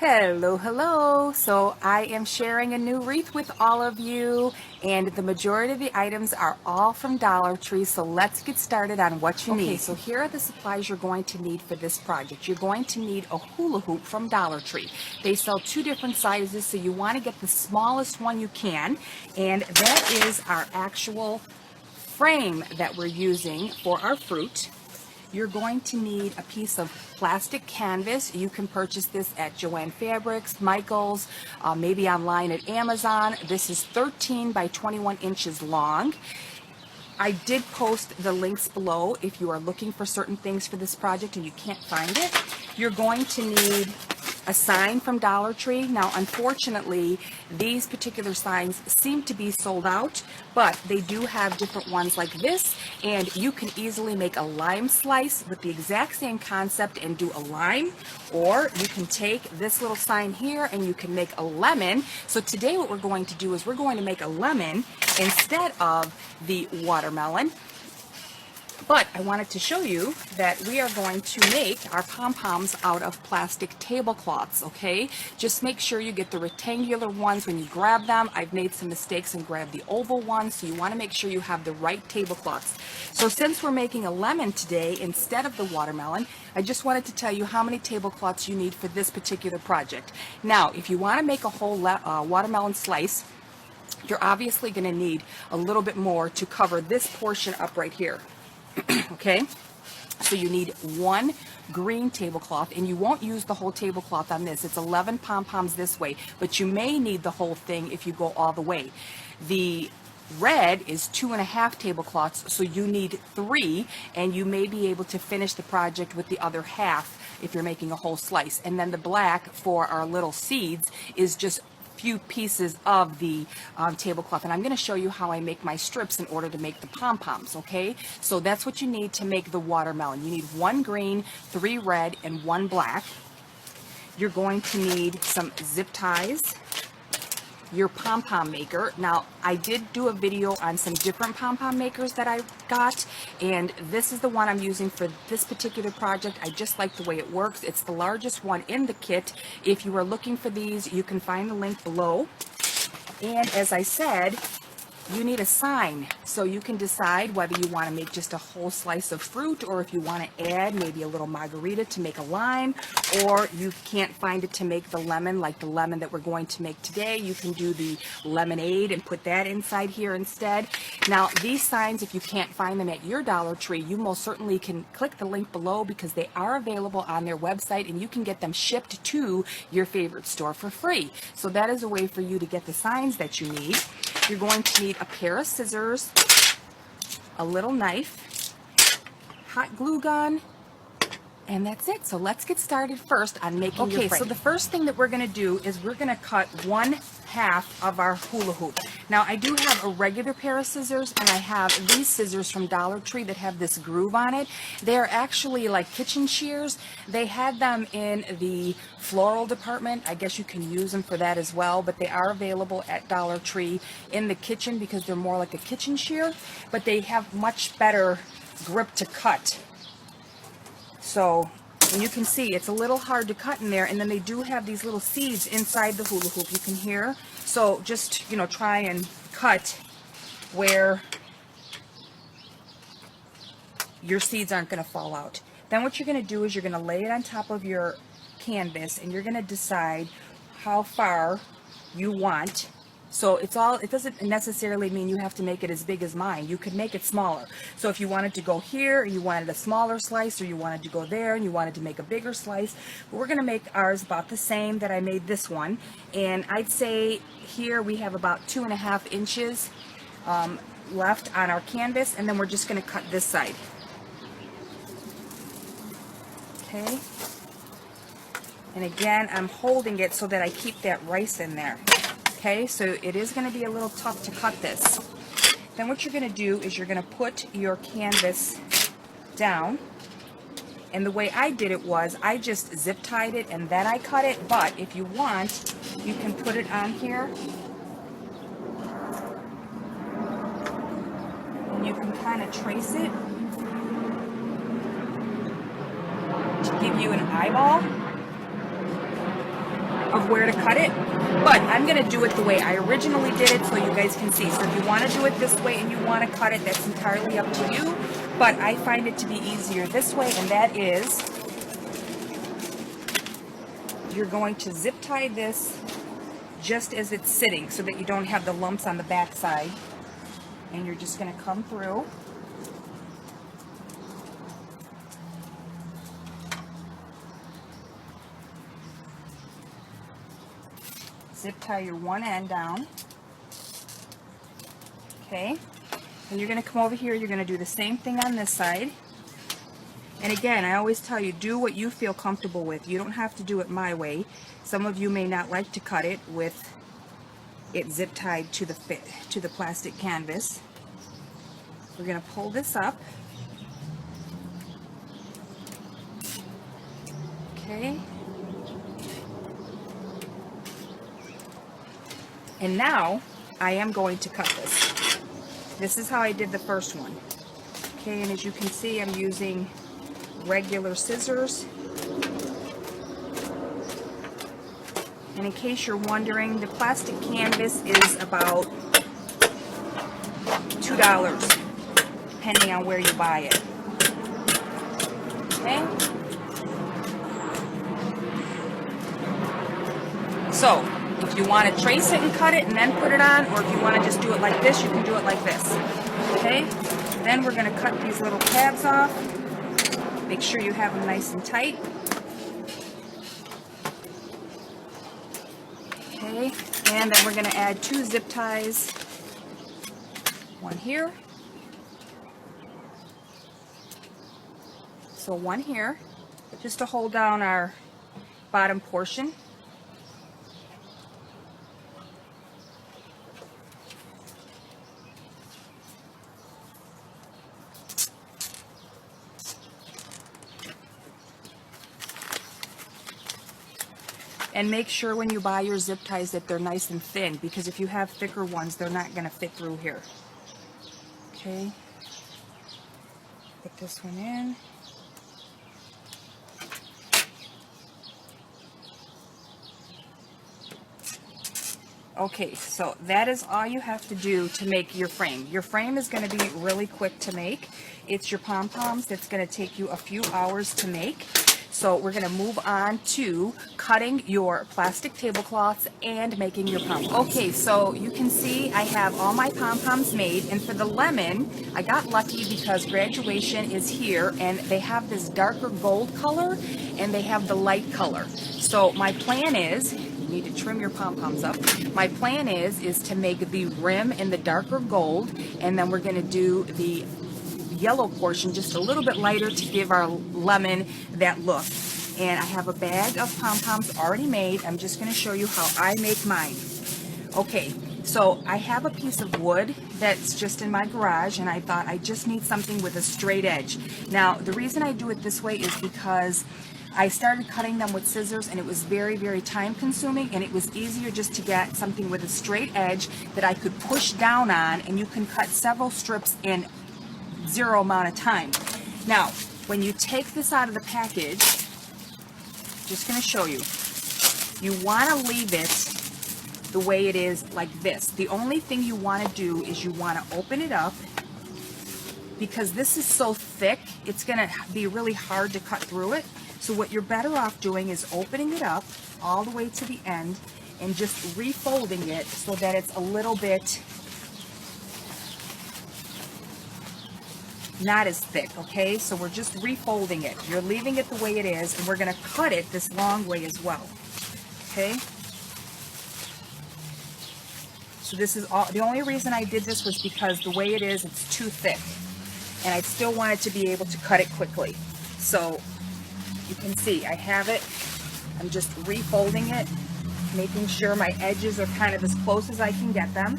Hello. So I am sharing a new wreath with all of you, and the majority of the items are all from Dollar Tree. So let's get started on what you need. Okay, so here are the supplies you're going to need for this project. You're going to need a hula hoop from Dollar Tree. They sell two different sizes, so you want to get the smallest one you can, and that is our actual frame that we're using for our fruit. You're going to need a piece of plastic canvas. You can purchase this at Joann Fabrics, Michaels, maybe online at Amazon. This is 13 by 21 inches long. I did post the links below if you are looking for certain things for this project and you can't find it. You're going to need a sign from Dollar Tree. Now, unfortunately, these particular signs seem to be sold out, but they do have different ones like this, and you can easily make a lime slice with the exact same concept and do a lime, or you can take this little sign here and you can make a lemon. So today what we're going to do is we're going to make a lemon instead of the watermelon. But I wanted to show you that we are going to make our pom-poms out of plastic tablecloths, okay? Just make sure you get the rectangular ones when you grab them. I've made some mistakes and grabbed the oval ones, so you want to make sure you have the right tablecloths. So since we're making a lemon today instead of the watermelon, I just wanted to tell you how many tablecloths you need for this particular project. Now, if you want to make a whole watermelon slice, you're obviously going to need a little bit more to cover this portion up right here. Okay, so you need one green tablecloth, and you won't use the whole tablecloth on this. It's 11 pom-poms this way, but you may need the whole thing if you go all the way. The red is 2.5 tablecloths, so you need 3, and you may be able to finish the project with the other half if you're making a whole slice. And then the black for our little seeds is just few pieces of the tablecloth, and I'm going to show you how I make my strips in order to make the pom-poms. Okay, so that's what you need to make the watermelon. You need 1 green, 3 red, and 1 black. You're going to need some zip ties, your pom-pom maker. Now, I did do a video on some different pom-pom makers that I got, and this is the one I'm using for this particular project. I just like the way it works. It's the largest one in the kit. If you are looking for these, you can find the link below. And as I said, you need a sign, so you can decide whether you want to make just a whole slice of fruit, or if you want to add maybe a little margarita to make a lime, or you can't find it to make the lemon, like the lemon that we're going to make today. You can do the lemonade and put that inside here instead. Now, these signs, if you can't find them at your Dollar Tree, you most certainly can click the link below, because they are available on their website, and you can get them shipped to your favorite store for free. So that is a way for you to get the signs that you need. You're going to need a pair of scissors, a little knife, hot glue gun, and that's it. So let's get started first on making your frame. Okay, so the first thing that we're going to do is we're going to cut 1/2 of our hula hoop. Now, I do have a regular pair of scissors, and I have these scissors from Dollar Tree that have this groove on it. They're actually like kitchen shears. They had them in the floral department. I guess you can use them for that as well, but they are available at Dollar Tree in the kitchen because they're more like a kitchen shear, but they have much better grip to cut. So, and you can see it's a little hard to cut in there, and then they do have these little seeds inside the hula hoop, you can hear. So just, try and cut where your seeds aren't going to fall out. Then what you're going to do is you're going to lay it on top of your canvas, and you're going to decide how far you want. So it doesn't necessarily mean you have to make it as big as mine. You could make it smaller. So if you wanted to go here, or you wanted a smaller slice, or you wanted to go there and you wanted to make a bigger slice, but we're going to make ours about the same that I made this one. And I'd say here we have about 2.5 inches left on our canvas, and then we're just going to cut this side. Okay. And again, I'm holding it so that I keep that rice in there. Okay, so it is going to be a little tough to cut this. Then what you're going to do is you're going to put your canvas down. And the way I did it was I just zip tied it and then I cut it. But if you want, you can put it on here. And you can kind of trace it to give you an eyeball. of where to cut it, but I'm going to do it the way I originally did it so you guys can see. So if you want to do it this way and you want to cut it, that's entirely up to you, but I find it to be easier this way, and that is you're going to zip tie this just as it's sitting so that you don't have the lumps on the back side, and you're just going to come through. Zip tie your one end down. Okay, and you're going to come over here, you're going to do the same thing on this side. And again, I always tell you, do what you feel comfortable with. You don't have to do it my way. Some of you may not like to cut it with it zip tied to the plastic canvas. We're going to pull this up. Okay. And now I am going to cut this. This is how I did the first one. Okay, and as you can see, I'm using regular scissors. And in case you're wondering, the plastic canvas is about $2, depending on where you buy it. Okay? So, if you want to trace it and cut it and then put it on, or if you want to just do it like this, you can do it like this. Okay? Then we're going to cut these little tabs off. Make sure you have them nice and tight. Okay, and then we're going to add 2 zip ties. One here. So one here, just to hold down our bottom portion. And make sure when you buy your zip ties that they're nice and thin, because if you have thicker ones, they're not going to fit through here. Okay. Put this one in. Okay, so that is all you have to do to make your frame. Your frame is going to be really quick to make. It's your pom-poms that's going to take you a few hours to make. So we're going to move on to cutting your plastic tablecloths and making your pom-poms. Okay, so you can see I have all my pom-poms made, and for the lemon, I got lucky because graduation is here, and they have this darker gold color, and they have the light color. So my plan is, you need to trim your pom-poms up. My plan is to make the rim in the darker gold, and then we're going to do the yellow portion just a little bit lighter to give our lemon that look. And I have a bag of pom-poms already made. I'm just going to show you how I make mine. Okay, so I have a piece of wood that's just in my garage, and I thought I just need something with a straight edge. Now, the reason I do it this way is because I started cutting them with scissors, and it was very, very time consuming, and it was easier just to get something with a straight edge that I could push down on, and you can cut several strips in 0 amount of time. Now, when you take this out of the package, just going to show you, you want to leave it the way it is, like this. The only thing you want to do is you want to open it up, because this is so thick, it's going to be really hard to cut through it. So what you're better off doing is opening it up all the way to the end and just refolding it so that it's a little bit not as thick, okay? So we're just refolding it. You're leaving it the way it is, and we're going to cut it this long way as well, okay? So this is all, the only reason I did this was because the way it is, it's too thick, and I still wanted to be able to cut it quickly. So you can see I have it. I'm just refolding it, making sure my edges are kind of as close as I can get them,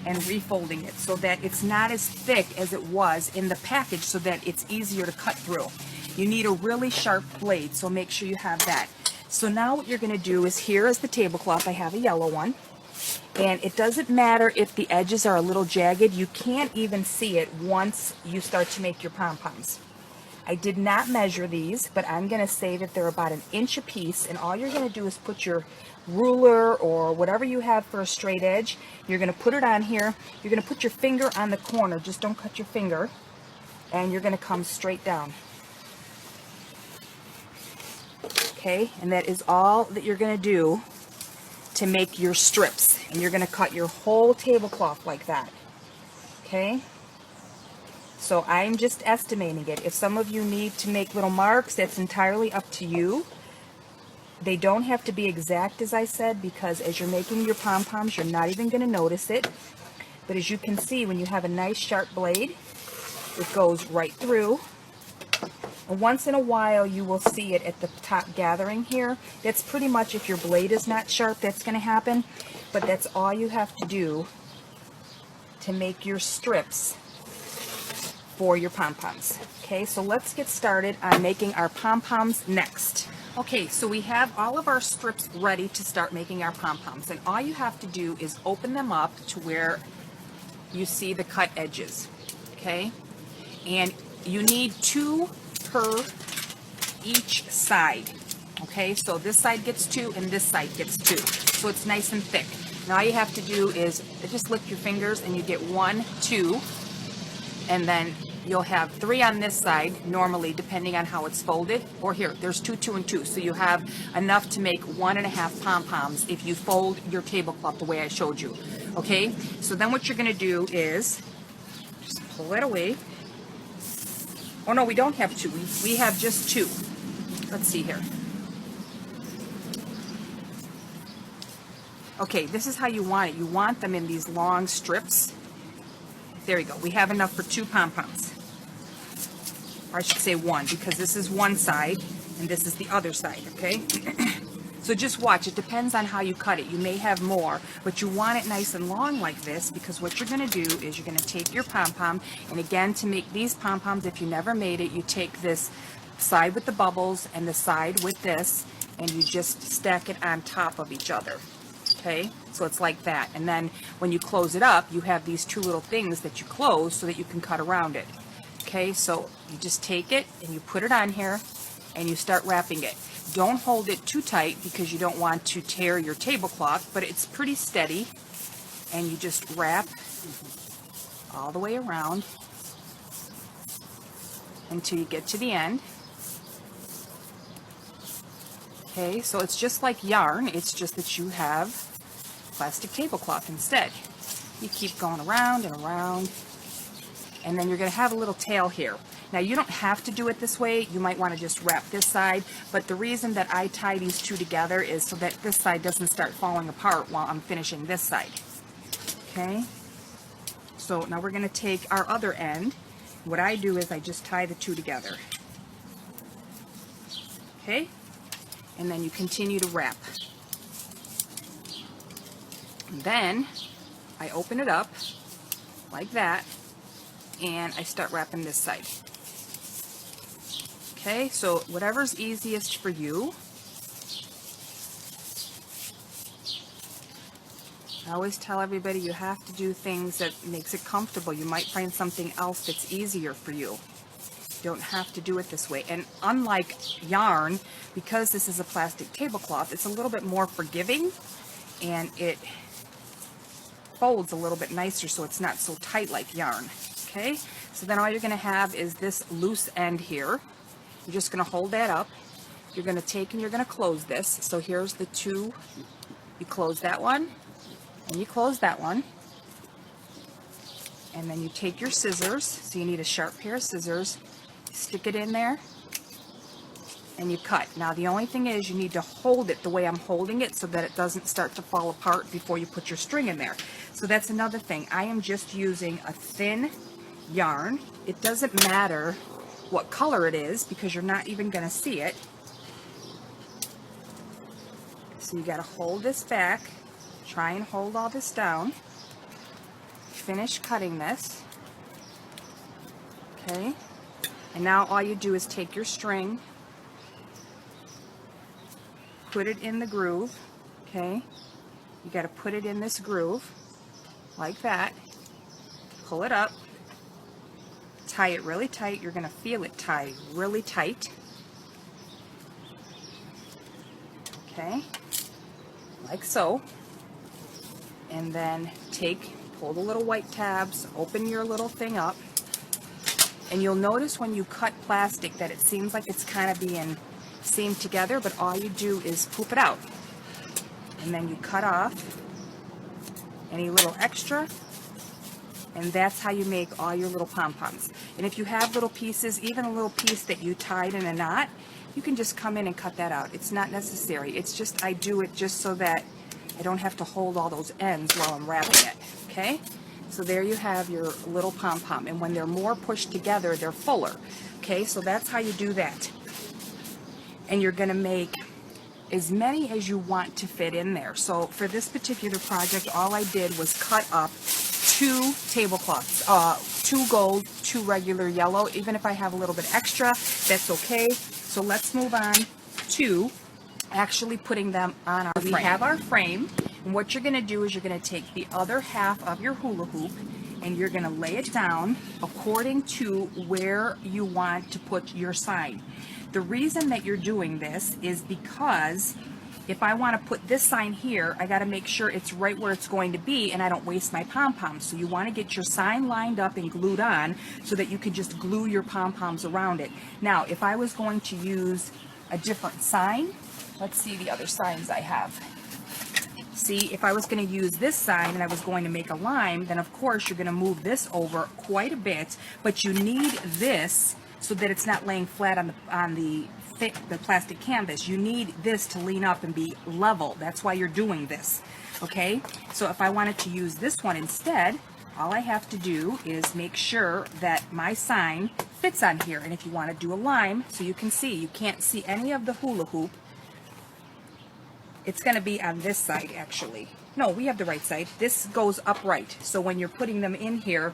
and refolding it so that it's not as thick as it was in the package, so that it's easier to cut through. You need a really sharp blade, so make sure you have that. So now what you're going to do is, here is the tablecloth. I have a yellow one, and it doesn't matter if the edges are a little jagged. You can't even see it once you start to make your pom-poms. I did not measure these, but I'm going to say that they're about 1 inch a piece, and all you're going to do is put your ruler or whatever you have for a straight edge. You're going to put it on here. You're going to put your finger on the corner. Just don't cut your finger. And you're going to come straight down. Okay, and that is all that you're going to do to make your strips. And you're going to cut your whole tablecloth like that. Okay, so I'm just estimating it. If some of you need to make little marks, that's entirely up to you. They don't have to be exact, as I said, because as you're making your pom-poms, you're not even going to notice it. But as you can see, when you have a nice sharp blade, it goes right through. And once in a while, you will see it at the top gathering here. That's pretty much, if your blade is not sharp, that's going to happen. But that's all you have to do to make your strips for your pom-poms. Okay, so let's get started on making our pom-poms next. Okay, so we have all of our strips ready to start making our pom-poms, and all you have to do is open them up to where you see the cut edges. Okay, and you need 2 per each side. Okay, so this side gets 2 and this side gets 2, so it's nice and thick. Now all you have to do is just lick your fingers and you get 1, 2, and then you'll have 3 on this side normally, depending on how it's folded. Or here, there's 2, 2, and 2, so you have enough to make 1.5 pom-poms if you fold your tablecloth the way I showed you. Okay, so then what you're going to do is just pull it away. Oh no, we don't have 2. We have just 2. Let's see here. Okay, this is how you want it. You want them in these long strips. There you go. We have enough for 2 pom-poms. Or I should say 1, because this is one side and this is the other side, okay? So just watch. It depends on how you cut it. You may have more, but you want it nice and long like this, because what you're going to do is you're going to take your pom-pom, and again, to make these pom-poms, if you never made it, you take this side with the bubbles and the side with this, and you just stack it on top of each other. Okay, so it's like that, and then when you close it up, you have these 2 little things that you close so that you can cut around it. Okay, so you just take it and you put it on here and you start wrapping it. Don't hold it too tight because you don't want to tear your tablecloth, but it's pretty steady, and you just wrap all the way around until you get to the end. Okay, so it's just like yarn, it's just that you have plastic tablecloth instead. You keep going around and around, and then you're going to have a little tail here. Now you don't have to do it this way. You might want to just wrap this side, but the reason that I tie these 2 together is so that this side doesn't start falling apart while I'm finishing this side. Okay, so now we're going to take our other end. What I do is I just tie the 2 together. Okay, and then you continue to wrap. And then I open it up like that, and I start wrapping this side. Okay, so whatever's easiest for you. I always tell everybody you have to do things that makes it comfortable. You might find something else that's easier for you. You don't have to do it this way. And unlike yarn, because this is a plastic tablecloth, it's a little bit more forgiving, and it folds a little bit nicer, so it's not so tight like yarn. Okay, so then all you're going to have is this loose end here. You're just going to hold that up. You're going to take and you're going to close this. So here's the 2. You close that one, and you close that one, and then you take your scissors. So you need a sharp pair of scissors. Stick it in there, and you cut. Now the only thing is you need to hold it the way I'm holding it so that it doesn't start to fall apart before you put your string in there. So that's another thing. I am just using a thin yarn. It doesn't matter what color it is because you're not even going to see it. So you got to hold this back, try and hold all this down, finish cutting this. Okay, and now all you do is take your string, put it in the groove. Okay, you got to put it in this groove like that, pull it up, tie it really tight. You're going to feel it tie really tight. Okay, like so. And then pull the little white tabs, open your little thing up, and you'll notice when you cut plastic that it seems like it's kind of being seamed together, but all you do is poop it out. And then you cut off any little extra, and that's how you make all your little pom-poms. And if you have little pieces, even a little piece that you tied in a knot, you can just come in and cut that out. It's not necessary. It's just I do it just so that I don't have to hold all those ends while I'm wrapping it. Okay? So there you have your little pom-pom. And when they're more pushed together, they're fuller. Okay? So that's how you do that. And you're going to make as many as you want to fit in there. So for this particular project, all I did was cut up 2 tablecloths, 2 gold, 2 regular yellow. Even if I have a little bit extra, that's okay. So let's move on to actually putting them on our frame. We have our frame, and what you're going to do is you're going to take the other half of your hula hoop and you're going to lay it down according to where you want to put your sign. The reason that you're doing this is because if I want to put this sign here, I got to make sure it's right where it's going to be and I don't waste my pom-poms. So you want to get your sign lined up and glued on so that you can just glue your pom-poms around it. Now, if I was going to use a different sign, let's see the other signs I have. See, if I was going to use this sign and I was going to make a lime, then of course you're going to move this over quite a bit, but you need this so that it's not laying flat on the plastic canvas. You need this to lean up and be level. That's why you're doing this. Okay? So if I wanted to use this one instead, all I have to do is make sure that my sign fits on here. And if you want to do a lime, so you can see, you can't see any of the hula hoop. It's going to be on this side, actually. No, we have the right side. This goes upright. So when you're putting them in here,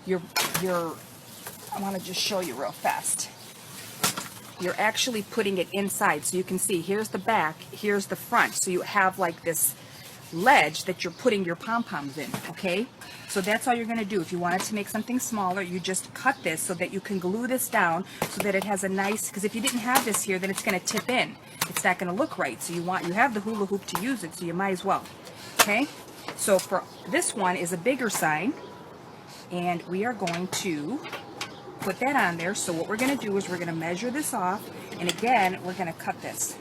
I want to just show you real fast. You're actually putting it inside. So you can see, here's the back, here's the front. So you have like this ledge that you're putting your pom-poms in, okay? So that's all you're going to do. If you wanted to make something smaller, you just cut this so that you can glue this down so that it has a nice, because if you didn't have this here, then it's going to tip in. It's not going to look right. So you have the hula hoop to use it, so you might as well. Okay? So for this one is a bigger sign, and we are going to put that on there. So what we're going to do is we're going to measure this off, and again, we're going to cut this.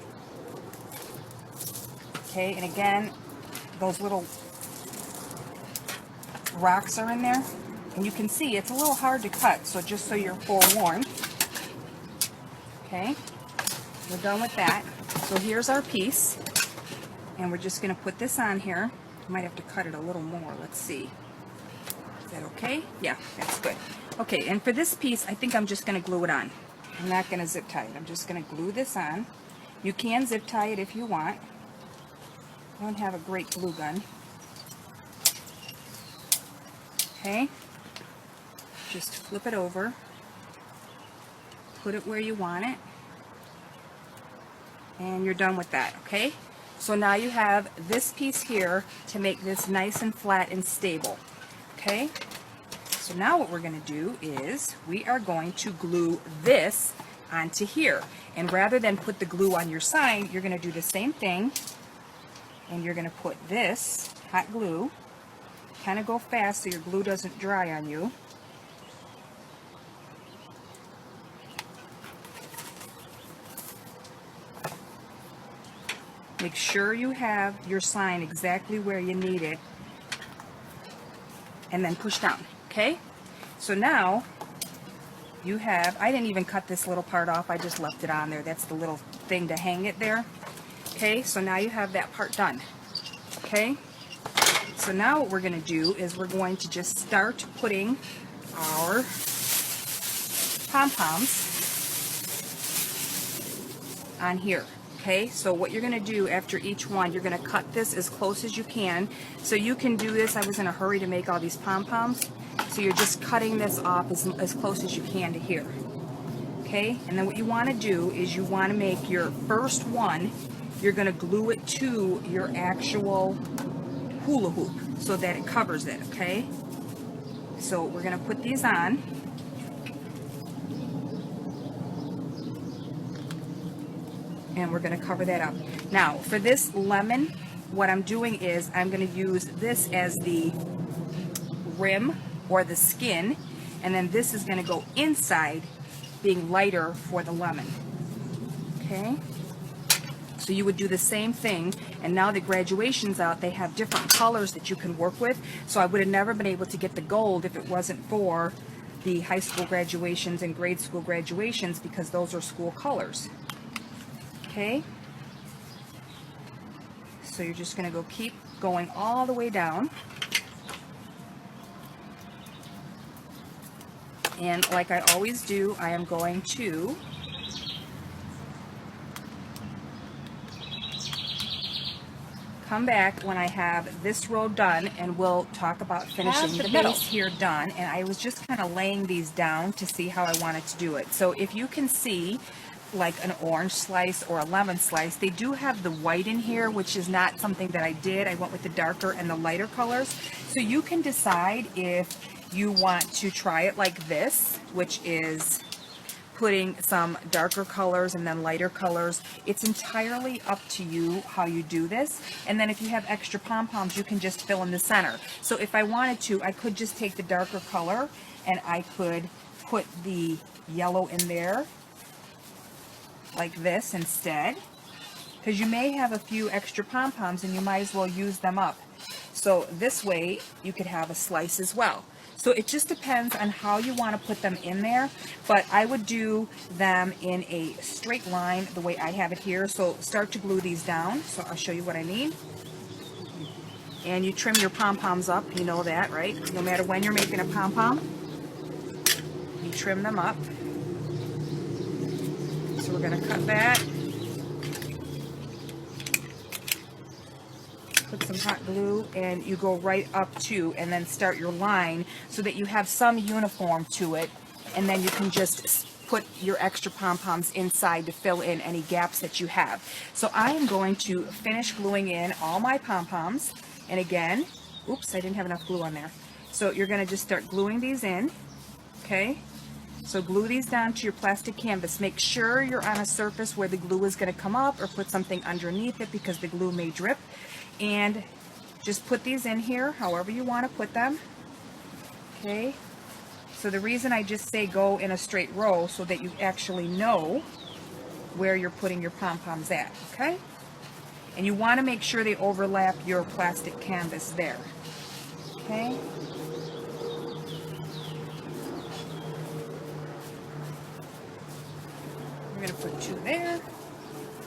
Okay? And again, those little rocks are in there, and you can see it's a little hard to cut, so just so you're forewarned. Okay, we're done with that. So here's our piece, and we're just going to put this on here. I might have to cut it a little more. Let's see. Is that okay? Yeah, that's good. Okay, and for this piece, I think I'm just going to glue it on. I'm not going to zip tie it. I'm just going to glue this on. You can zip tie it if you want. I don't have a great glue gun. Okay, just flip it over, put it where you want it, and you're done with that. Okay, so now you have this piece here to make this nice and flat and stable. Okay, so now what we're going to do is we are going to glue this onto here, and rather than put the glue on your sign, you're going to do the same thing, and you're going to put this hot glue. Kind of go fast so your glue doesn't dry on you. Make sure you have your sign exactly where you need it, and then push down. Okay? So now you have, I didn't even cut this little part off, I just left it on there. That's the little thing to hang it there. Okay, so now you have that part done. Okay? So now what we're going to do is we're going to just start putting our pom-poms on here. Okay, so what you're going to do after each one, you're going to cut this as close as you can. So you can do this, I was in a hurry to make all these pom-poms, so you're just cutting this off as close as you can to here. Okay, and then what you want to do is you want to make your first one, you're going to glue it to your actual hula hoop so that it covers it. Okay, so we're going to put these on, and we're going to cover that up. Now for this lemon, what I'm doing is I'm going to use this as the rim or the skin, and then this is going to go inside, being lighter for the lemon. Okay, so you would do the same thing, and now that graduation's out, they have different colors that you can work with. So I would have never been able to get the gold if it wasn't for the high school graduations and grade school graduations, because those are school colors. Okay, so you're just going to keep going all the way down. And like I always do, I am going to come back when I have this row done, and we'll talk about finishing the base here done. And I was just kind of laying these down to see how I wanted to do it. So if you can see, like an orange slice or a lemon slice, they do have the white in here, which is not something that I did. I went with the darker and the lighter colors. So you can decide if you want to try it like this, which is putting some darker colors and then lighter colors. It's entirely up to you how you do this. And then if you have extra pom-poms, you can just fill in the center. So if I wanted to, I could just take the darker color and I could put the yellow in there like this instead, because you may have a few extra pom-poms and you might as well use them up. So this way you could have a slice as well. So it just depends on how you want to put them in there, but I would do them in a straight line the way I have it here. So start to glue these down. So I'll show you what I need. And you trim your pom-poms up, you know that, right? No matter when you're making a pom-pom, you trim them up. So we're going to cut that. Put some hot glue, and you go right up to, and then start your line so that you have some uniform to it, and then you can just put your extra pom-poms inside to fill in any gaps that you have. So I am going to finish gluing in all my pom-poms, and again, oops, I didn't have enough glue on there. So you're going to just start gluing these in, okay? So glue these down to your plastic canvas. Make sure you're on a surface where the glue is going to come up, or put something underneath it because the glue may drip. And just put these in here however you want to put them. Okay, so the reason I just say go in a straight row so that you actually know where you're putting your pom-poms at. Okay, and you want to make sure they overlap your plastic canvas there. Okay, we're going to put 2 there.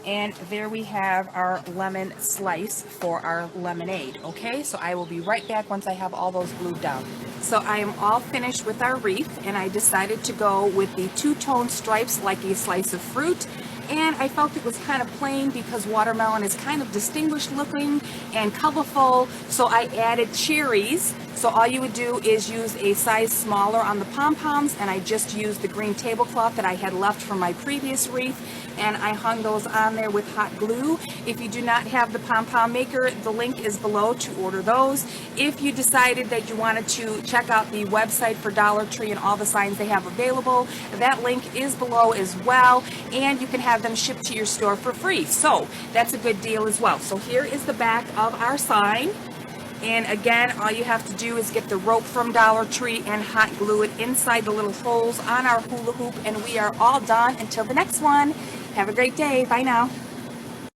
And there we have our lemon slice for our lemonade. Okay, so I will be right back once I have all those glued down. So I am all finished with our wreath, and I decided to go with the 2-tone stripes like a slice of fruit. And I felt it was kind of plain because watermelon is kind of distinguished looking and colorful, so I added cherries. So all you would do is use a size smaller on the pom-poms, and I just used the green tablecloth that I had left from my previous wreath, and I hung those on there with hot glue. If you do not have the pom-pom maker, the link is below to order those. If you decided that you wanted to check out the website for Dollar Tree and all the signs they have available, that link is below as well, and you can have them shipped to your store for free. So that's a good deal as well. So here is the back of our sign. And again, all you have to do is get the rope from Dollar Tree and hot glue it inside the little holes on our hula hoop, and we are all done until the next one. Have a great day. Bye now.